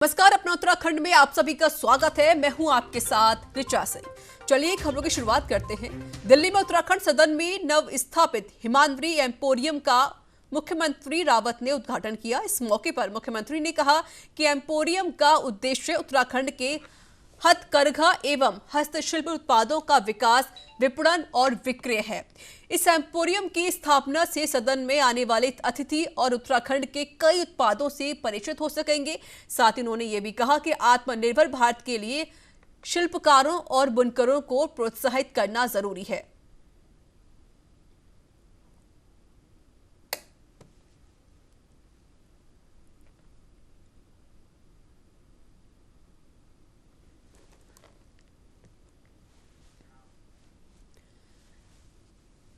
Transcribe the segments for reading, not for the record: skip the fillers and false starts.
नमस्कार, अपना उत्तराखंड में आप सभी का स्वागत है। मैं हूं आपके साथ ऋचा सिंह। चलिए खबरों की शुरुआत करते हैं। दिल्ली में उत्तराखंड सदन में नव स्थापित हिमाद्री एम्पोरियम का मुख्यमंत्री रावत ने उद्घाटन किया। इस मौके पर मुख्यमंत्री ने कहा कि एम्पोरियम का उद्देश्य उत्तराखंड के हथकरघा एवं हस्तशिल्प उत्पादों का विकास, विपणन और विक्रय है। इस एम्पोरियम की स्थापना से सदन में आने वाले अतिथि और उत्तराखंड के कई उत्पादों से परिचित हो सकेंगे। साथ ही उन्होंने ये भी कहा कि आत्मनिर्भर भारत के लिए शिल्पकारों और बुनकरों को प्रोत्साहित करना जरूरी है।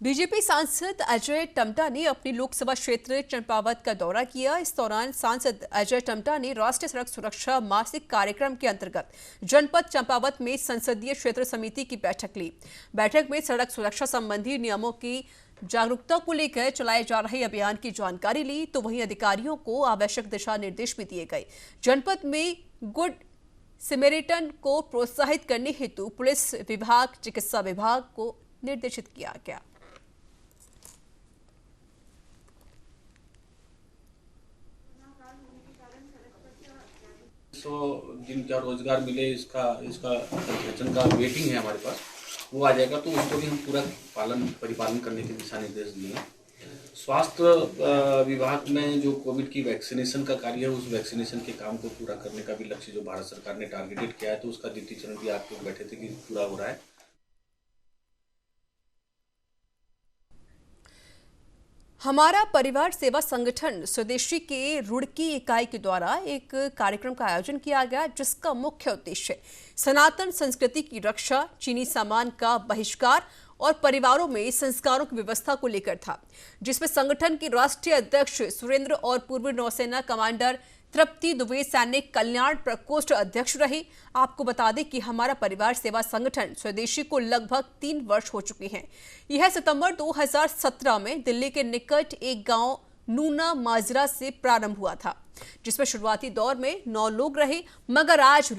बीजेपी सांसद अजय टम्टा ने अपनी लोकसभा क्षेत्र चंपावत का दौरा किया। इस दौरान सांसद अजय टम्टा ने राष्ट्रीय सड़क सुरक्षा मासिक कार्यक्रम के अंतर्गत जनपद चंपावत में संसदीय क्षेत्र समिति की बैठक ली। बैठक में सड़क सुरक्षा संबंधी नियमों की जागरूकता को लेकर चलाए जा रहे अभियान की जानकारी ली, तो वहीं अधिकारियों को आवश्यक दिशा निर्देश भी दिए गए। जनपद में गुड सिमेरिटन को प्रोत्साहित करने हेतु पुलिस विभाग, चिकित्सा विभाग को निर्देशित किया गया। जिनका रोजगार मिले इसका संरक्षण का वेटिंग है हमारे पास, वो आ जाएगा, तो उसको भी हम पूरा परिपालन करने के दिशा निर्देश दिए हैं। स्वास्थ्य विभाग में जो कोविड की वैक्सीनेशन का कार्य है, उस वैक्सीनेशन के काम को पूरा करने का भी लक्ष्य जो भारत सरकार ने टारगेटेड किया है, तो उसका द्वितीय चरण भी आप लोग बैठे थे कि पूरा हो रहा है। हमारा परिवार सेवा संगठन स्वदेशी के रुड़की इकाई के द्वारा एक कार्यक्रम का आयोजन किया गया, जिसका मुख्य उद्देश्य सनातन संस्कृति की रक्षा, चीनी सामान का बहिष्कार और परिवारों में संस्कारों की व्यवस्था को लेकर था, जिसमें संगठन के राष्ट्रीय अध्यक्ष सुरेंद्र और पूर्व नौसेना कमांडर तृप्ति दुबे सैनिक कल्याण प्रकोष्ठ अध्यक्ष रहे। आपको बता दें कि हमारा परिवार सेवा संगठन स्वदेशी को लगभग 3 वर्ष हो चुके हैं। यह सितंबर 2017 में दिल्ली के निकट एक गांव नूना माजरा से प्रारंभ हुआ था, जिसमें शुरुआती दौर में 9 लोग रहे, मगर आज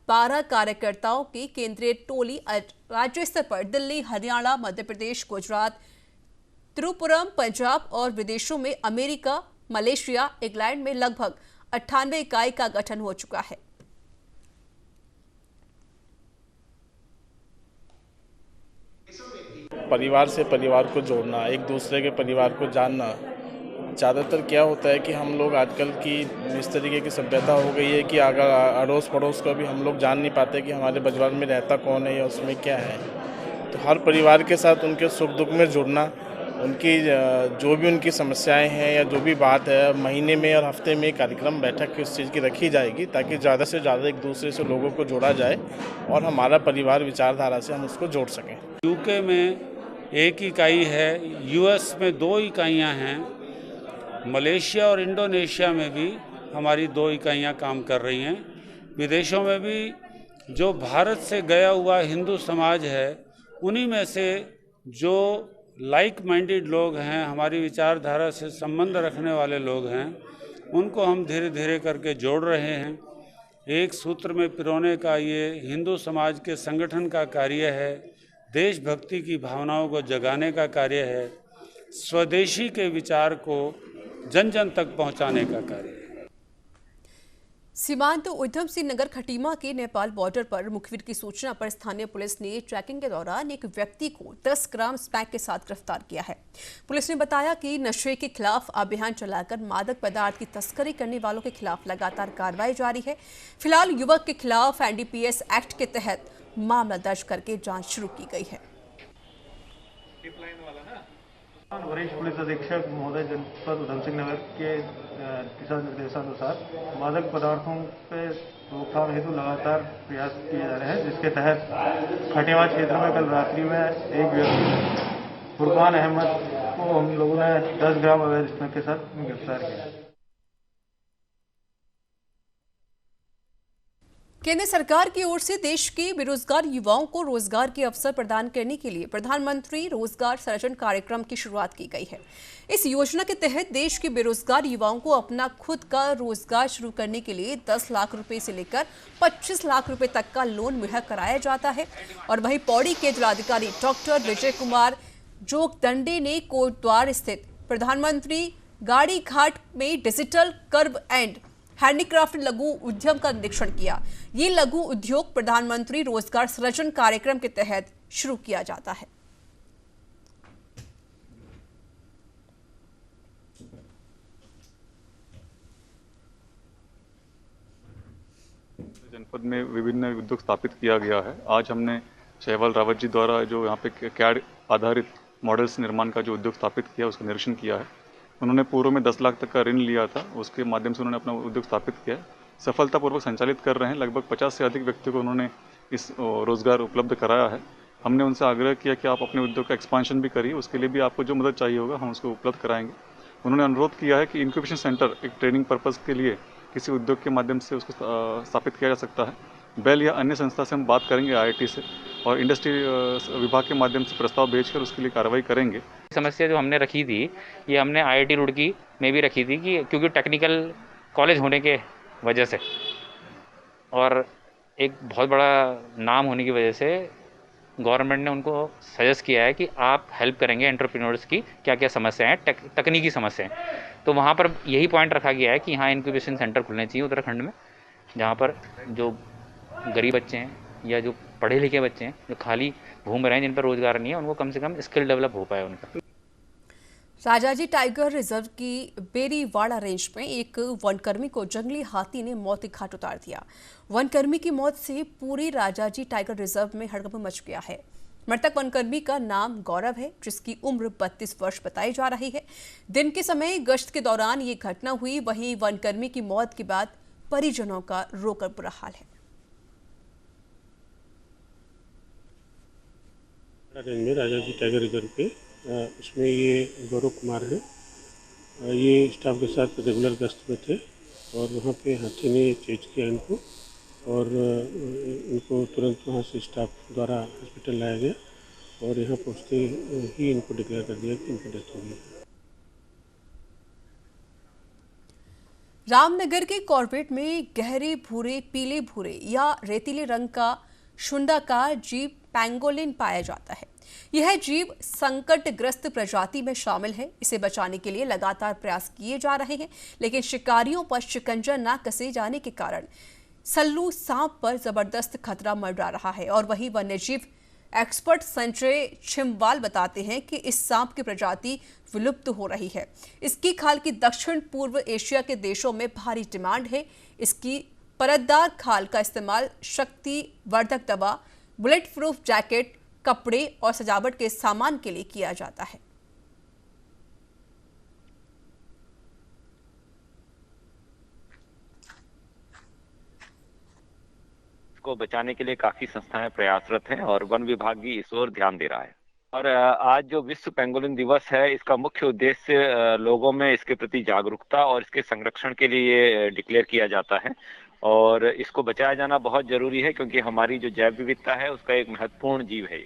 12 कार्यकर्ताओं की केंद्रीय टोली राज्य स्तर पर दिल्ली, हरियाणा, मध्य प्रदेश, गुजरात, त्रिपुरम, पंजाब और विदेशों में अमेरिका, मलेशिया, इंग्लैंड में लगभग 98 इकाई का गठन हो चुका है। परिवार से परिवार को जोड़ना, एक दूसरे के परिवार को जानना। ज़्यादातर क्या होता है कि हम लोग आजकल की इस तरीके की सभ्यता हो गई है कि अगर अड़ोस पड़ोस को भी हम लोग जान नहीं पाते कि हमारे परिवार में रहता कौन है या उसमें क्या है। तो हर परिवार के साथ उनके सुख दुख में जुड़ना, उनकी जो भी उनकी समस्याएं हैं या जो भी बात है, महीने में और हफ्ते में कार्यक्रम बैठक इस चीज़ की रखी जाएगी, ताकि ज़्यादा से ज़्यादा एक दूसरे से लोगों को जोड़ा जाए और हमारा परिवार विचारधारा से हम उसको जोड़ सकें। यूके में 1 इकाई है, यूएस में 2 इकाइयाँ हैं, मलेशिया और इंडोनेशिया में भी हमारी 2 इकाइयाँ काम कर रही हैं। विदेशों में भी जो भारत से गया हुआ हिंदू समाज है, उन्हीं में से जो लाइक माइंडेड लोग हैं, हमारी विचारधारा से संबंध रखने वाले लोग हैं, उनको हम धीरे धीरे करके जोड़ रहे हैं। एक सूत्र में पिरोने का ये हिंदू समाज के संगठन का कार्य है, देशभक्ति की भावनाओं को जगाने का कार्य है, स्वदेशी के विचार को जन जन तक पहुंचाने का कार्य है। सीमांत उधम सिंह नगर खटीमा के नेपाल बॉर्डर पर मुखबिर की सूचना पर स्थानीय पुलिस ने ट्रैकिंग के दौरान एक व्यक्ति को 10 ग्राम स्मैक के साथ गिरफ्तार किया है। पुलिस ने बताया कि नशे के खिलाफ अभियान चलाकर मादक पदार्थ की तस्करी करने वालों के खिलाफ लगातार कार्रवाई जारी है। फिलहाल युवक के खिलाफ एनडीपीएस एक्ट के तहत मामला दर्ज करके जांच शुरू की गई है। वरिष्ठ पुलिस अधीक्षक महोदय जनपद उधम सिंह नगर के दिशा निर्देशानुसार मादक पदार्थों पे रोकथाम हेतु लगातार प्रयास किए जा रहे हैं, जिसके तहत खटीमा क्षेत्र में कल रात्रि में एक व्यक्ति फुरकान अहमद को हम लोगों ने 10 ग्राम अवैध स्मैक के साथ गिरफ्तार किया। केंद्र सरकार की ओर से देश के बेरोजगार युवाओं को रोजगार के अवसर प्रदान करने के लिए प्रधानमंत्री रोजगार सृजन कार्यक्रम की शुरुआत की गई है। इस योजना के तहत देश के बेरोजगार युवाओं को अपना खुद का रोजगार शुरू करने के लिए 10 लाख रुपए से लेकर 25 लाख रुपए तक का लोन मुहैया कराया जाता है। और वहीं पौड़ी के जिलाधिकारी डॉक्टर विजय कुमार जोगदंडे ने कोटद्वार स्थित प्रधानमंत्री गाड़ी घाट में डिजिटल कर्व एंड हैंडीक्राफ्ट लघु उद्यम का निरीक्षण किया। ये लघु उद्योग प्रधानमंत्री रोजगार सृजन कार्यक्रम के तहत शुरू किया जाता है। जनपद में विभिन्न उद्योग स्थापित किया गया है। आज हमने शहवाल रावत जी द्वारा जो यहाँ पे कैड आधारित मॉडल्स निर्माण का जो उद्योग स्थापित किया उसका निरीक्षण किया है। उन्होंने पूर्व में 10 लाख तक का ऋण लिया था, उसके माध्यम से उन्होंने अपना उद्योग स्थापित किया है। सफलतापूर्वक संचालित कर रहे हैं। लगभग 50 से अधिक व्यक्तियों को उन्होंने इस रोजगार उपलब्ध कराया है। हमने उनसे आग्रह किया कि आप अपने उद्योग का एक्सपांशन भी करिए, उसके लिए भी आपको जो मदद चाहिए होगा हम उसको उपलब्ध कराएंगे। उन्होंने अनुरोध किया है कि इंक्यूबेशन सेंटर एक ट्रेनिंग पर्पज़ के लिए किसी उद्योग के माध्यम से उसको स्थापित किया जा सकता है। बेल या अन्य संस्था से हम बात करेंगे IIT से, और इंडस्ट्री विभाग के माध्यम से प्रस्ताव भेजकर उसके लिए कार्रवाई करेंगे। समस्या जो हमने रखी थी ये हमने IIT रुड़की में भी रखी थी कि क्योंकि टेक्निकल कॉलेज होने के वजह से और एक बहुत बड़ा नाम होने की वजह से गवर्नमेंट ने उनको सजेस्ट किया है कि आप हेल्प करेंगे एंटरप्रेन्योर्स की क्या क्या समस्याएं हैं, तकनीकी समस्याएं। तो वहाँ पर यही पॉइंट रखा गया है कि यहाँ इंक्यूबेशन सेंटर खुलने चाहिए उत्तराखंड में, जहाँ पर जो गरीब बच्चे हैं या जो पढ़े लिखे बच्चे हैं जो खाली घूम रहे हैं, जिन पर रोजगार नहीं है, उनको कम से कम स्किल डेवलप हो पाए उनका। राजाजी टाइगर रिजर्व की बेरीवाड़ा रेंज में एक वनकर्मी को जंगली हाथी ने मौत के घाट उतार दिया। वनकर्मी की मौत से पूरी राजाजी टाइगर रिजर्व में हड़कंप मच गया है। मृतक वनकर्मी का नाम गौरव है, जिसकी उम्र 32 वर्ष बताई जा रही है। दिन के समय गश्त के दौरान ये घटना हुई। वहीं वनकर्मी की मौत के बाद परिजनों का रोकर बुरा हाल है। रेंज में राजाजी टाइगर रिजर्व पे इसमें ये गौरव कुमार है। ये स्टाफ के साथ रेगुलर गश्त में थे और वहाँ पे हाथी ने चेज किया इनको और इनको तुरंत वहाँ से स्टाफ द्वारा हॉस्पिटल लाया गया और यहाँ पहुँचते ही इनको डिक्लेयर कर दिया कि इनकी डेथ हो गई। रामनगर के कॉर्बेट में गहरे भूरे, पीले भूरे या रेतीले रंग का शुंडाकार जीव पैंगोलिन पाया जाता है। यह जीव संकटग्रस्त प्रजाति में शामिल है। इसे बचाने के लिए लगातार प्रयास किए जा रहे हैं, लेकिन शिकारियों पर शिकंजा न कसे जाने के कारण सल्लू सांप पर जबरदस्त खतरा मंडरा रहा है। और वहीं वन्यजीव एक्सपर्ट संजय छिमवाल बताते हैं कि इस सांप की प्रजाति विलुप्त हो रही है। इसकी खाल की दक्षिण पूर्व एशिया के देशों में भारी डिमांड है। इसकी परतदार खाल का इस्तेमाल शक्ति वर्धक दवा, बुलेट प्रूफ जैकेट, कपड़े और सजावट के सामान के लिए किया जाता है। को बचाने के लिए काफी संस्थाएं प्रयासरत हैं और वन विभाग भी इस ओर ध्यान दे रहा है। और आज जो विश्व पेंगोलिन दिवस है, इसका मुख्य उद्देश्य लोगों में इसके प्रति जागरूकता और इसके संरक्षण के लिए डिक्लेयर किया जाता है। और इसको बचाया जाना बहुत जरूरी है क्योंकि हमारी जो जैव विविधता है उसका एक महत्वपूर्ण जीव है।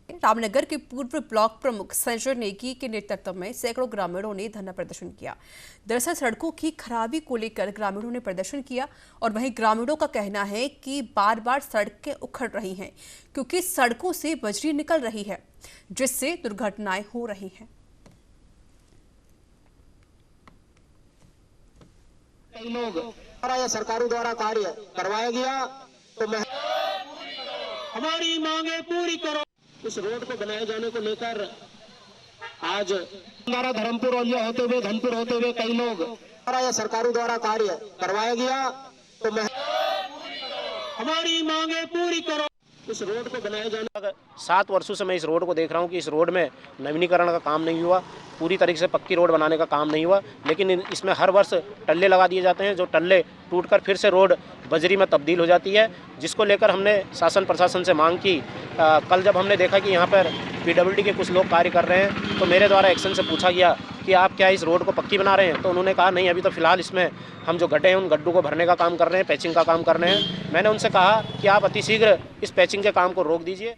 रामनगर के पूर्व ब्लॉक प्रमुख संजय नेगी के नेतृत्व में सैकड़ों ग्रामीणों ने धरना प्रदर्शन किया। दरअसल सड़कों की खराबी को लेकर ग्रामीणों ने प्रदर्शन किया और वहीं ग्रामीणों का कहना है कि बार बार सड़कें उखड़ रही हैं क्योंकि सड़कों से बजरी निकल रही है, जिससे दुर्घटनाएं हो रही हैं। कई लोग या सरकारों द्वारा कार्य करवाया गया तो हमारी मांगे पूरी करो। इस रोड को बनाए जाने को लेकर आज धर्मपुर औलिया होते हुए धनपुर होते हुए कई लोग या सरकारों द्वारा कार्य करवाया गया तो हमारी मांगे पूरी करो। इस रोड को बनाए जाने 7 वर्षों से मैं इस रोड को देख रहा हूँ कि इस रोड में नवीनीकरण का काम नहीं हुआ, पूरी तरीके से पक्की रोड बनाने का काम नहीं हुआ, लेकिन इसमें हर वर्ष टल्ले लगा दिए जाते हैं, जो टल्ले टूटकर फिर से रोड बजरी में तब्दील हो जाती है, जिसको लेकर हमने शासन प्रशासन से मांग की। कल जब हमने देखा कि यहाँ पर PWD के कुछ लोग कार्य कर रहे हैं तो मेरे द्वारा एक्शन से पूछा गया कि आप क्या इस रोड को पक्की बना रहे हैं, तो उन्होंने कहा नहीं, अभी तो फिलहाल इसमें हम जो गड्ढे हैं उन गड्ढों को भरने का काम कर रहे हैं, पैचिंग का काम कर रहे हैं। मैंने उनसे कहा कि आप अतिशीघ्र इस पैचिंग के काम को रोक दीजिए।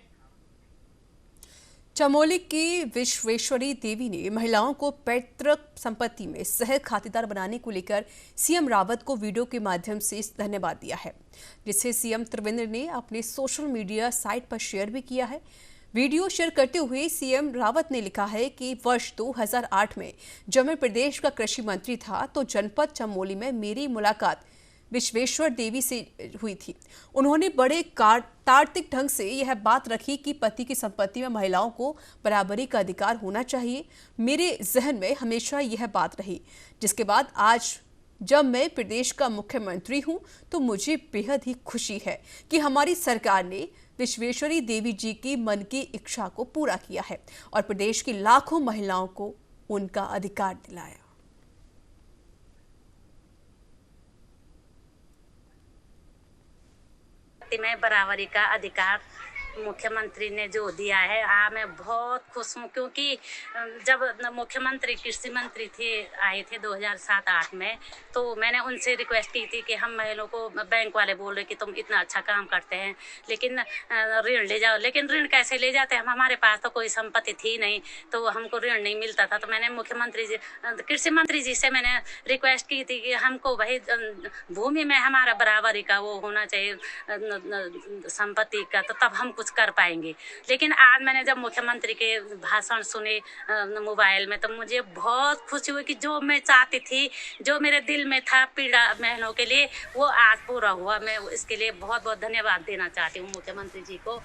चमोली की विश्वेश्वरी देवी ने महिलाओं को पैतृक संपत्ति में सह खातेदार बनाने को लेकर सीएम रावत को वीडियो के माध्यम से धन्यवाद दिया है, जिसे सीएम त्रिवेंद्र ने अपने सोशल मीडिया साइट पर शेयर भी किया है। वीडियो शेयर करते हुए सीएम रावत ने लिखा है कि वर्ष 2008 में जब मैं प्रदेश का कृषि मंत्री था तो जनपद चमोली में मेरी मुलाकात विश्वेश्वर देवी से हुई थी। उन्होंने बड़े तार्किक ढंग से यह बात रखी कि पति की संपत्ति में महिलाओं को बराबरी का अधिकार होना चाहिए। मेरे जहन में हमेशा यह बात रही, जिसके बाद आज जब मैं प्रदेश का मुख्यमंत्री हूं तो मुझे बेहद ही खुशी है कि हमारी सरकार ने विश्वेश्वरी देवी जी की मन की इच्छा को पूरा किया है और प्रदेश की लाखों महिलाओं को उनका अधिकार दिलाया। में बराबरी का अधिकार मुख्यमंत्री ने जो दिया है, मैं बहुत खुश हूँ, क्योंकि जब मुख्यमंत्री कृषि मंत्री आए थे 2007-8 में, तो मैंने उनसे रिक्वेस्ट की थी कि हम महिलाओं को, बैंक वाले बोल रहे कि तुम इतना अच्छा काम करते हैं लेकिन ऋण ले जाओ, लेकिन ऋण कैसे ले जाते हैं, हमारे पास तो कोई संपत्ति थी नहीं, तो हमको ऋण नहीं मिलता था। तो मैंने मुख्यमंत्री जी, कृषि मंत्री जी से मैंने रिक्वेस्ट की थी कि हमको भाई भूमि में हमारा बराबरी का वो होना चाहिए संपत्ति का, तो तब हम कुछ कर पाएंगे। लेकिन आज मैंने जब मुख्यमंत्री के भाषण सुने मोबाइल में, तो मुझे बहुत खुशी हुई कि जो मैं चाहती थी, जो मेरे दिल में था पीड़ा बहनों के लिए, वो आज पूरा हुआ। मैं इसके लिए बहुत बहुत धन्यवाद देना चाहती हूँ मुख्यमंत्री जी को।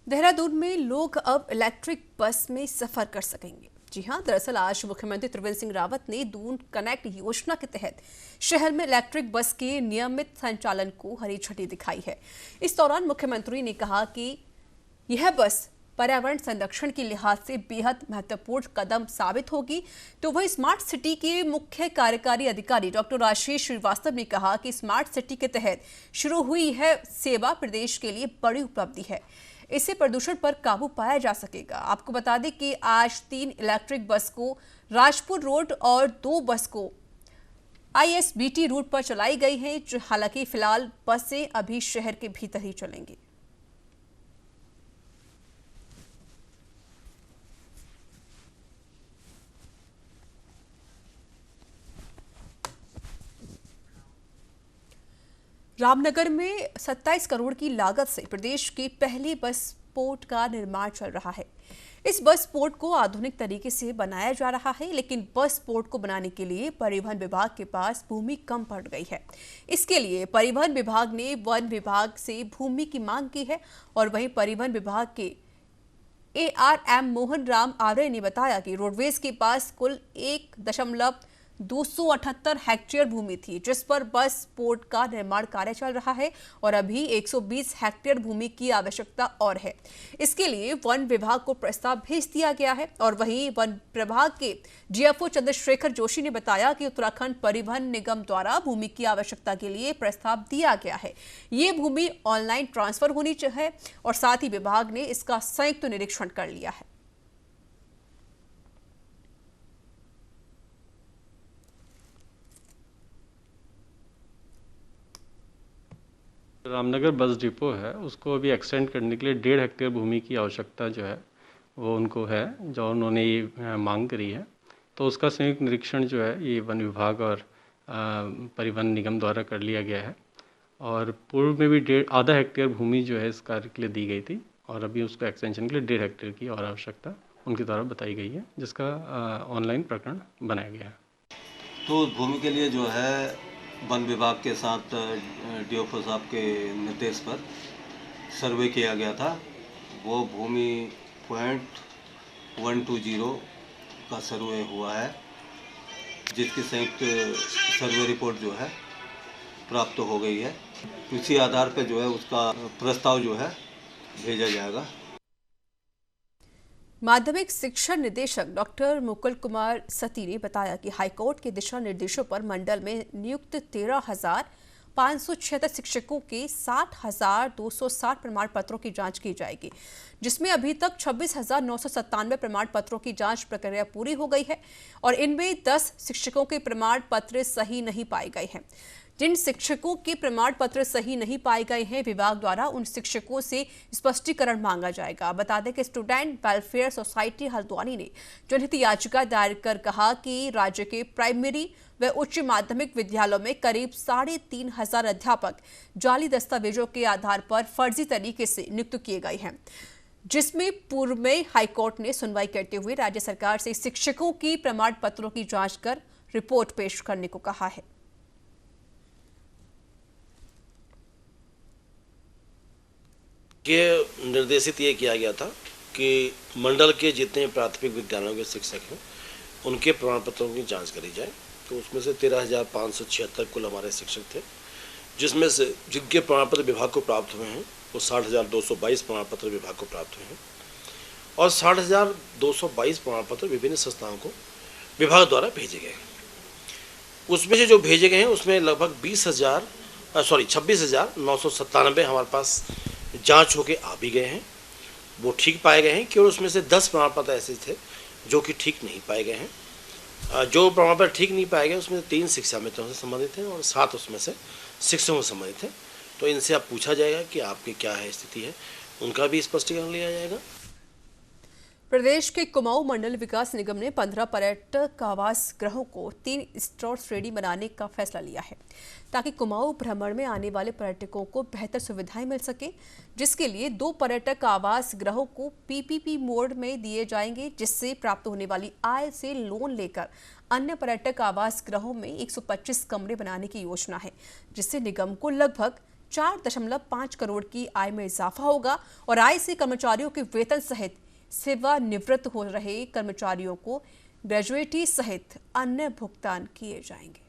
देहरादून में लोग अब इलेक्ट्रिक बस में सफर कर सकेंगे। जी हां, दरअसल आज मुख्यमंत्री त्रिवेंद्र सिंह रावत ने दून कनेक्ट योजना के तहत शहर में इलेक्ट्रिक बस के नियमित संचालन को हरी झंडी दिखाई है। इस दौरान मुख्यमंत्री ने कहा कि यह बस पर्यावरण संरक्षण के लिहाज से बेहद महत्वपूर्ण कदम साबित होगी। तो वह स्मार्ट सिटी के मुख्य कार्यकारी अधिकारी डॉक्टर आशीष श्रीवास्तव ने कहा कि स्मार्ट सिटी के तहत शुरू हुई यह सेवा प्रदेश के लिए बड़ी उपलब्धि है। इससे प्रदूषण पर काबू पाया जा सकेगा। आपको बता दें कि आज 3 इलेक्ट्रिक बस को राजपुर रोड और 2 बस को ISBT रूट पर चलाई गई हैं, जो हालांकि फिलहाल बसें अभी शहर के भीतर ही चलेंगी। रामनगर में 27 करोड़ की लागत से प्रदेश के पहले बस पोर्ट का निर्माण चल रहा है। इस बस पोर्ट को आधुनिक तरीके से बनाया जा रहा है, लेकिन बस पोर्ट को बनाने के लिए परिवहन विभाग के पास भूमि कम पड़ गई है। इसके लिए परिवहन विभाग ने वन विभाग से भूमि की मांग की है और वहीं परिवहन विभाग के ARM मोहन राम आर्य ने बताया कि रोडवेज के पास कुल 1.278 हेक्टेयर भूमि थी, जिस पर बस पोर्ट का निर्माण कार्य चल रहा है और अभी 120 हेक्टेयर भूमि की आवश्यकता और है। इसके लिए वन विभाग को प्रस्ताव भेज दिया गया है और वहीं वन विभाग के DFO चंद्रशेखर जोशी ने बताया कि उत्तराखंड परिवहन निगम द्वारा भूमि की आवश्यकता के लिए प्रस्ताव दिया गया है। ये भूमि ऑनलाइन ट्रांसफर होनी चाहिए और साथ ही विभाग ने इसका संयुक्त निरीक्षण कर लिया है। रामनगर बस डिपो है, उसको अभी एक्सटेंड करने के लिए 1.5 हेक्टेयर भूमि की आवश्यकता जो है वो उनको है, जो उन्होंने ये मांग करी है। तो उसका संयुक्त निरीक्षण जो है ये वन विभाग और परिवहन निगम द्वारा कर लिया गया है और पूर्व में भी आधा हेक्टेयर भूमि जो है इस कार्य के लिए दी गई थी और अभी उसको एक्सटेंशन के लिए 1.5 हेक्टेयर की और आवश्यकता उनके द्वारा बताई गई है, जिसका ऑनलाइन प्रकरण बनाया गया है। तो उस भूमि के लिए जो है वन विभाग के साथ DFO साहब के निर्देश पर सर्वे किया गया था। वो भूमि .120 का सर्वे हुआ है, जिसकी संयुक्त सर्वे रिपोर्ट जो है प्राप्त हो गई है। उसी आधार पर जो है उसका प्रस्ताव जो है भेजा जाएगा। माध्यमिक शिक्षा निदेशक डॉक्टर मुकुल कुमार सती ने बताया कि हाईकोर्ट के दिशा निर्देशों पर मंडल में नियुक्त 13,000 576 शिक्षकों के 60,260 प्रमाण पत्रों की जांच की जाएगी, जिसमें अभी तक 26,997 प्रमाण पत्रों की जांच प्रक्रिया पूरी हो गई है और इनमें 10 शिक्षकों के प्रमाण पत्र सही नहीं पाए गए हैं। जिन शिक्षकों के प्रमाण पत्र सही नहीं पाए गए हैं, विभाग द्वारा उन शिक्षकों से स्पष्टीकरण मांगा जाएगा। बता दें कि स्टूडेंट वेलफेयर सोसाइटी हल्द्वानी ने जनहित याचिका दायर कर कहा कि राज्य के प्राइमरी व उच्च माध्यमिक विद्यालयों में करीब 3,500 अध्यापक जाली दस्तावेजों के आधार पर फर्जी तरीके से नियुक्त किए गए हैं, जिसमें पूर्व में हाईकोर्ट ने सुनवाई करते हुए राज्य सरकार से शिक्षकों की प्रमाण पत्रों की जांच कर रिपोर्ट पेश करने को कहा है। ये निर्देशित ये किया गया था कि मंडल के जितने प्राथमिक विद्यालयों के शिक्षक हैं उनके प्रमाण पत्रों की जांच करी जाए। तो उसमें से 13,576 कुल हमारे शिक्षक थे, जिसमें से जिनके प्रमाण पत्र विभाग को प्राप्त हुए हैं वो 60,222 प्रमाण पत्र विभाग को प्राप्त हुए हैं और 60,222 प्रमाण पत्र विभिन्न संस्थाओं को विभाग द्वारा भेजे गए हैं। उसमें से जो भेजे गए हैं उसमें लगभग 26,997 हमारे पास जांच होके आ भी गए हैं, वो ठीक पाए गए हैं। केवल उसमें से 10 प्रमाण पत्र ऐसे थे जो कि ठीक नहीं पाए गए हैं। जो प्रमाण पत्र ठीक नहीं पाए गए उसमें 3 शिक्षा मित्रों से संबंधित हैं और 7 उसमें से शिक्षकों से संबंधित हैं। तो इनसे अब पूछा जाएगा कि आपकी क्या है स्थिति है, उनका भी स्पष्टीकरण लिया जाएगा। प्रदेश के कुमाऊं मंडल विकास निगम ने 15 पर्यटक आवास गृहों को 3 स्टार श्रेणी बनाने का फैसला लिया है, ताकि कुमाऊं भ्रमण में आने वाले पर्यटकों को बेहतर सुविधाएं मिल सके, जिसके लिए 2 पर्यटक आवास गृहों को पीपीपी मोड में दिए जाएंगे, जिससे प्राप्त होने वाली आय से लोन लेकर अन्य पर्यटक आवास गृहों में 125 कमरे बनाने की योजना है, जिससे निगम को लगभग 4.5 करोड़ की आय में इजाफा होगा और आय से कर्मचारियों के वेतन सहित सेवानिवृत्त हो रहे कर्मचारियों को ग्रेजुएटी सहित अन्य भुगतान किए जाएंगे।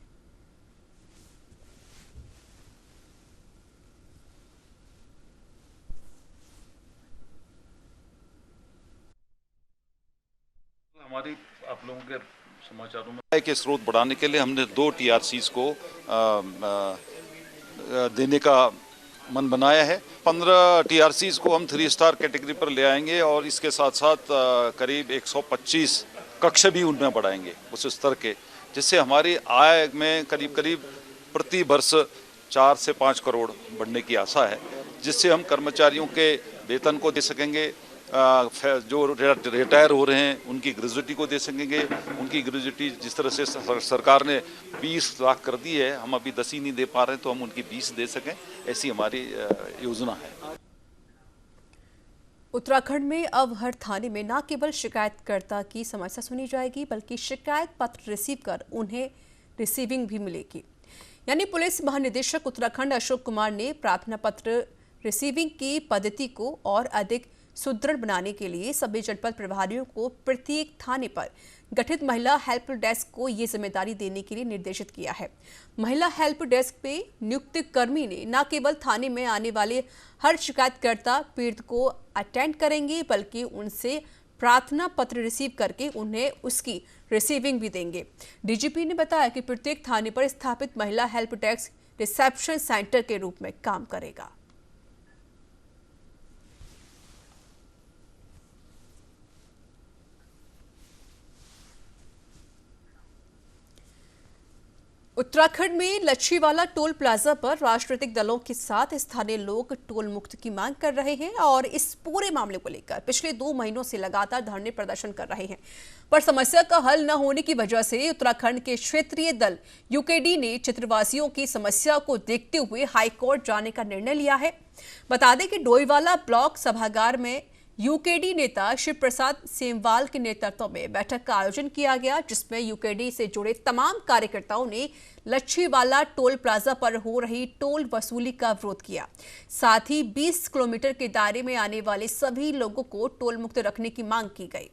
हमारी आप लोगों के समाचारों में के स्रोत बढ़ाने के लिए हमने 2 TRCs को देने का मन बनाया है। 15 TRCs को हम 3 स्टार कैटेगरी पर ले आएंगे और इसके साथ साथ करीब 125 कक्ष भी उनमें बढ़ाएंगे उस स्तर के, जिससे हमारी आय में करीब प्रति वर्ष 4 से 5 करोड़ बढ़ने की आशा है, जिससे हम कर्मचारियों के वेतन को दे सकेंगे, जो रिटायर हो रहे हैं उनकी ग्रेजुएटी को दे सकेंगे। उनकी ग्रेजुएटी जिस तरह से सरकार ने 20 लाख कर दी है, हम अभी 10 ही नहीं दे पा रहे, तो हम उनकी 20 दे सकें, ऐसी हमारी योजना है। उत्तराखंड में अब हर थाने में न केवल शिकायतकर्ता की समस्या सुनी जाएगी, बल्कि शिकायत पत्र रिसीव कर उन्हें रिसीविंग भी मिलेगी। यानी पुलिस महानिदेशक उत्तराखंड अशोक कुमार ने प्रार्थना पत्र रिसीविंग की पद्धति को और अधिक सुदृढ़ बनाने के लिए सभी जनपद प्रभारियों को प्रत्येक थाने पर गठित महिला हेल्प डेस्क को ये जिम्मेदारी देने के लिए निर्देशित किया है। महिला हेल्प डेस्क पे नियुक्त कर्मी ने न केवल थाने में आने वाले हर शिकायतकर्ता पीड़ित को अटेंड करेंगे, बल्कि उनसे प्रार्थना पत्र रिसीव करके उन्हें उसकी रिसीविंग भी देंगे। डीजीपी ने बताया कि प्रत्येक थाने पर स्थापित महिला हेल्प डेस्क रिसेप्शन सेंटर के रूप में काम करेगा। उत्तराखंड में लच्छीवाला टोल प्लाजा पर राजनीतिक दलों के साथ स्थानीय लोग टोल मुक्त की मांग कर रहे हैं और इस पूरे मामले को लेकर पिछले 2 महीनों से लगातार धरने प्रदर्शन कर रहे हैं। पर समस्या का हल न होने की वजह से उत्तराखंड के क्षेत्रीय दल यूकेडी ने क्षेत्रवासियों की समस्या को देखते हुए हाईकोर्ट जाने का निर्णय लिया है। बता दें कि डोईवाला ब्लॉक सभागार में यूकेडी नेता शिव प्रसाद सेमवाल के नेतृत्व में बैठक का आयोजन किया गया, जिसमें यूकेडी से जुड़े तमाम कार्यकर्ताओं ने लच्छीवाला टोल प्लाजा पर हो रही टोल वसूली का विरोध किया। साथ ही 20 किलोमीटर के दायरे में आने वाले सभी लोगों को टोल मुक्त रखने की मांग की गई।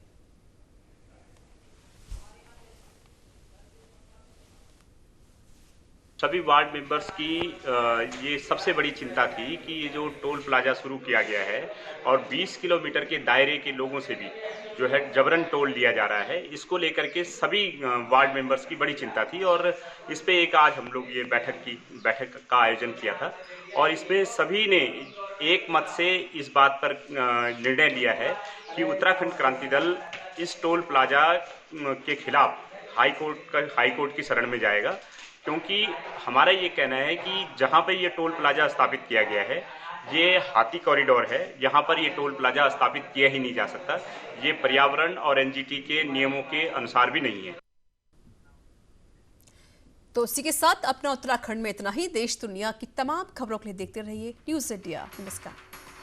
सभी वार्ड मेंबर्स की ये सबसे बड़ी चिंता थी कि ये जो टोल प्लाजा शुरू किया गया है और 20 किलोमीटर के दायरे के लोगों से भी जो है जबरन टोल लिया जा रहा है, इसको लेकर के सभी वार्ड मेंबर्स की बड़ी चिंता थी और इस पे एक आज हम लोग ये बैठक का आयोजन किया था और इसमें सभी ने एक मत से इस बात पर निर्णय लिया है कि उत्तराखंड क्रांति दल इस टोल प्लाजा के खिलाफ हाई कोर्ट की शरण में जाएगा, क्योंकि हमारा ये कहना है कि जहाँ पे ये टोल प्लाजा स्थापित किया गया है ये हाथी कॉरिडोर है, यहाँ पर ये टोल प्लाजा स्थापित किया ही नहीं जा सकता, ये पर्यावरण और एनजीटी के नियमों के अनुसार भी नहीं है। तो इसी के साथ अपना उत्तराखंड में इतना ही। देश दुनिया की तमाम खबरों के लिए देखते रहिए न्यूज़ इंडिया। नमस्कार।